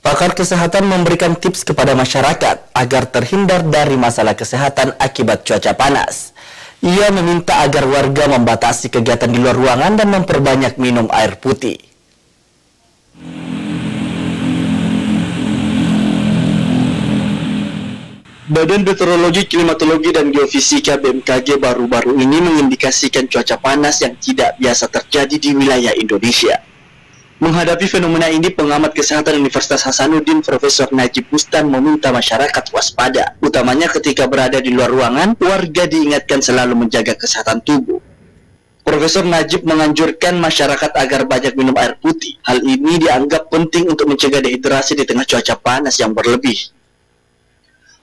Pakar kesehatan memberikan tips kepada masyarakat agar terhindar dari masalah kesehatan akibat cuaca panas. Ia meminta agar warga membatasi kegiatan di luar ruangan dan memperbanyak minum air putih. Badan Meteorologi, Klimatologi, dan Geofisika BMKG baru-baru ini mengindikasikan cuaca panas yang tidak biasa terjadi di wilayah Indonesia. Menghadapi fenomena ini, pengamat kesehatan Universitas Hasanuddin Profesor Najib Bustan meminta masyarakat waspada, utamanya ketika berada di luar ruangan. Warga diingatkan selalu menjaga kesehatan tubuh. Profesor Najib menganjurkan masyarakat agar banyak minum air putih. Hal ini dianggap penting untuk mencegah dehidrasi di tengah cuaca panas yang berlebih.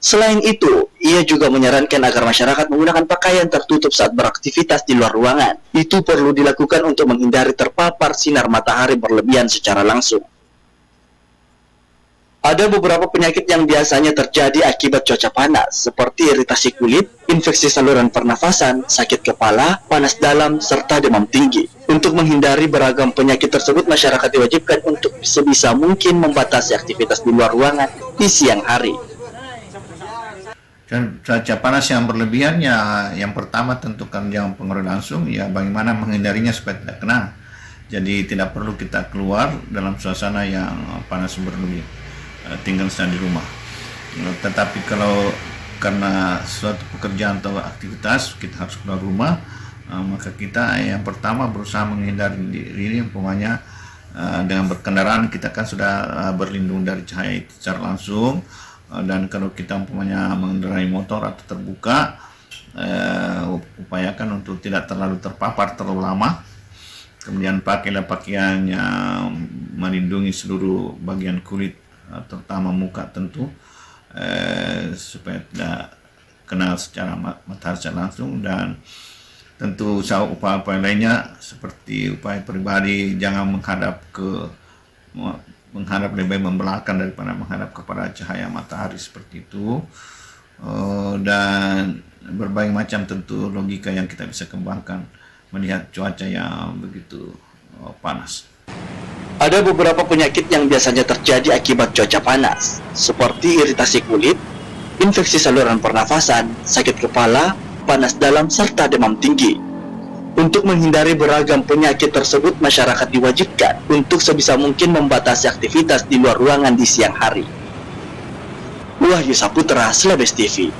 Selain itu, ia juga menyarankan agar masyarakat menggunakan pakaian tertutup saat beraktivitas di luar ruangan. Itu perlu dilakukan untuk menghindari terpapar sinar matahari berlebihan secara langsung. Ada beberapa penyakit yang biasanya terjadi akibat cuaca panas, seperti iritasi kulit, infeksi saluran pernafasan, sakit kepala, panas dalam, serta demam tinggi. Untuk menghindari beragam penyakit tersebut, masyarakat diwajibkan untuk sebisa mungkin membatasi aktivitas di luar ruangan di siang hari. Dan cuaca panas yang berlebihan ya, yang pertama tentukan yang pengaruh langsung ya bagaimana menghindarinya supaya tidak kena. Jadi tidak perlu kita keluar dalam suasana yang panas berlebih, tinggal saja di rumah. Tetapi kalau karena suatu pekerjaan atau aktivitas kita harus keluar rumah, maka kita yang pertama berusaha menghindari diri, umpamanya dengan berkendaraan kita kan sudah berlindung dari cahaya itu secara langsung. Dan kalau kita umpamanya mengendarai motor atau terbuka, upayakan untuk tidak terlalu terpapar terlalu lama. Kemudian pakailah pakaian yang melindungi seluruh bagian kulit, terutama muka tentu, supaya tidak kena secara matahari secara langsung. Dan tentu upaya-upaya lainnya seperti upaya pribadi, jangan menghadap lebih baik membelakang daripada menghadap kepada cahaya matahari seperti itu. Dan berbagai macam tentu logika yang kita bisa kembangkan melihat cuaca yang begitu panas. Ada beberapa penyakit yang biasanya terjadi akibat cuaca panas, seperti iritasi kulit, infeksi saluran pernafasan, sakit kepala, panas dalam, serta demam tinggi. Untuk menghindari beragam penyakit tersebut, masyarakat diwajibkan untuk sebisa mungkin membatasi aktivitas di luar ruangan di siang hari. Wahyu Saputra, Slabes TV.